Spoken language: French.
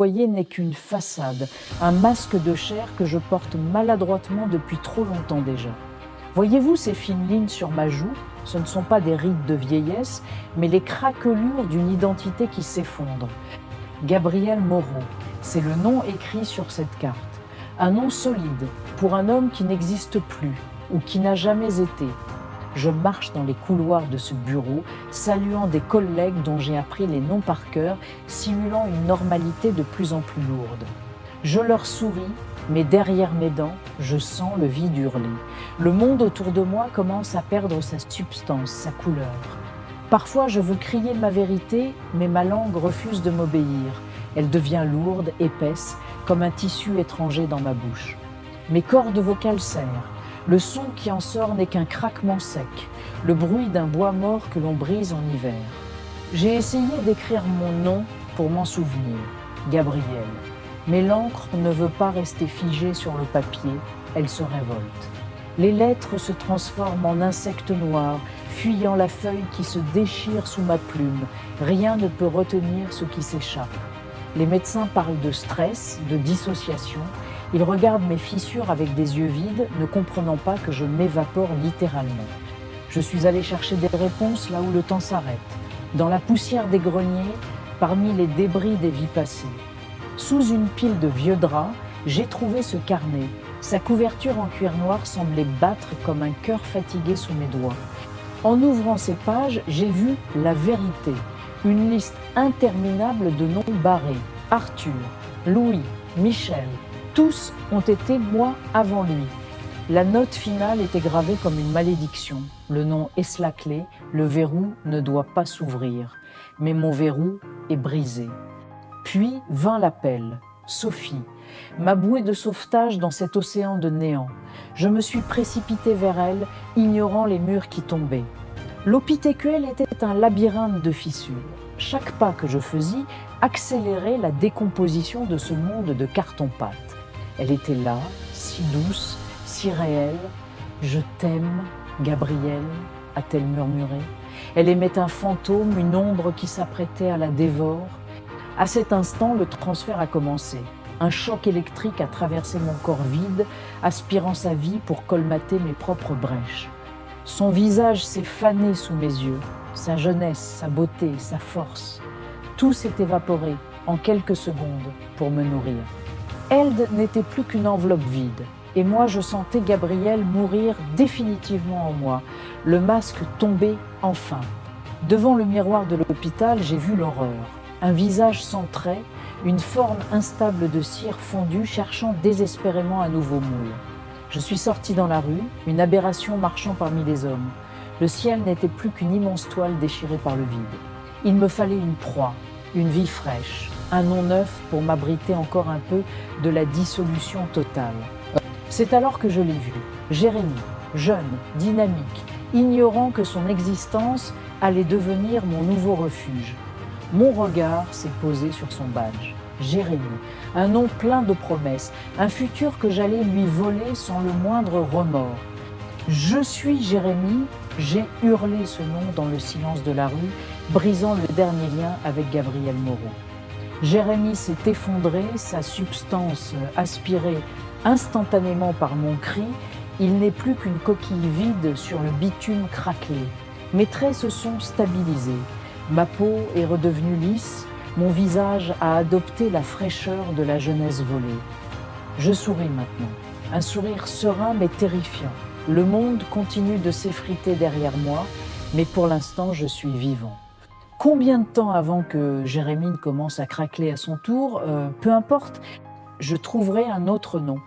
foyer n'est qu'une façade, un masque de chair que je porte maladroitement depuis trop longtemps déjà. Voyez-vous ces fines lignes sur ma joue? Ce ne sont pas des rides de vieillesse, mais les craquelures d'une identité qui s'effondre. Gabriel Moreau, c'est le nom écrit sur cette carte. Un nom solide pour un homme qui n'existe plus ou qui n'a jamais été. Je marche dans les couloirs de ce bureau, saluant des collègues dont j'ai appris les noms par cœur, simulant une normalité de plus en plus lourde. Je leur souris, mais derrière mes dents, je sens le vide hurler. Le monde autour de moi commence à perdre sa substance, sa couleur. Parfois, je veux crier ma vérité, mais ma langue refuse de m'obéir. Elle devient lourde, épaisse, comme un tissu étranger dans ma bouche. Mes cordes vocales serrent. Le son qui en sort n'est qu'un craquement sec, le bruit d'un bois mort que l'on brise en hiver. J'ai essayé d'écrire mon nom pour m'en souvenir, Gabriel. Mais l'encre ne veut pas rester figée sur le papier, elle se révolte. Les lettres se transforment en insectes noirs, fuyant la feuille qui se déchire sous ma plume. Rien ne peut retenir ce qui s'échappe. Les médecins parlent de stress, de dissociation. Ils regardent mes fissures avec des yeux vides, ne comprenant pas que je m'évapore littéralement. Je suis allé chercher des réponses là où le temps s'arrête, dans la poussière des greniers, parmi les débris des vies passées. Sous une pile de vieux draps, j'ai trouvé ce carnet. Sa couverture en cuir noir semblait battre comme un cœur fatigué sous mes doigts. En ouvrant ces pages, j'ai vu la vérité. Une liste interminable de noms barrés. Arthur, Louis, Michel, tous ont été moi avant lui. La note finale était gravée comme une malédiction. Le nom est slaclé, le verrou ne doit pas s'ouvrir. Mais mon verrou est brisé. Puis vint l'appel. Sophie, ma bouée de sauvetage dans cet océan de néant. Je me suis précipité vers elle, ignorant les murs qui tombaient. L'Opithecule était un labyrinthe de fissures. Chaque pas que je faisais accélérait la décomposition de ce monde de carton-pâte. Elle était là, si douce, si réelle. « Je t'aime, Gabriel », a-t-elle murmuré. Elle aimait un fantôme, une ombre qui s'apprêtait à la dévore. À cet instant, le transfert a commencé. Un choc électrique a traversé mon corps vide, aspirant sa vie pour colmater mes propres brèches. Son visage s'est fané sous mes yeux, sa jeunesse, sa beauté, sa force. Tout s'est évaporé en quelques secondes pour me nourrir. Elde n'était plus qu'une enveloppe vide, et moi je sentais Gabriel mourir définitivement en moi, le masque tomber enfin. Devant le miroir de l'hôpital, j'ai vu l'horreur. Un visage sans traits, une forme instable de cire fondue cherchant désespérément un nouveau moule. Je suis sorti dans la rue, une aberration marchant parmi les hommes. Le ciel n'était plus qu'une immense toile déchirée par le vide. Il me fallait une proie, une vie fraîche, un nom neuf pour m'abriter encore un peu de la dissolution totale. C'est alors que je l'ai vu, Jérémie, jeune, dynamique, ignorant que son existence allait devenir mon nouveau refuge. Mon regard s'est posé sur son badge. Jérémie, un nom plein de promesses, un futur que j'allais lui voler sans le moindre remords. Je suis Jérémie, j'ai hurlé ce nom dans le silence de la rue, brisant le dernier lien avec Gabriel Moreau. Jérémie s'est effondré, sa substance aspirée instantanément par mon cri. Il n'est plus qu'une coquille vide sur le bitume craquelé. Mes traits se sont stabilisés. Ma peau est redevenue lisse, mon visage a adopté la fraîcheur de la jeunesse volée. Je souris maintenant, un sourire serein mais terrifiant. Le monde continue de s'effriter derrière moi, mais pour l'instant je suis vivant. Combien de temps avant que Jérémie commence à craqueler à son tour, peu importe, je trouverai un autre nom.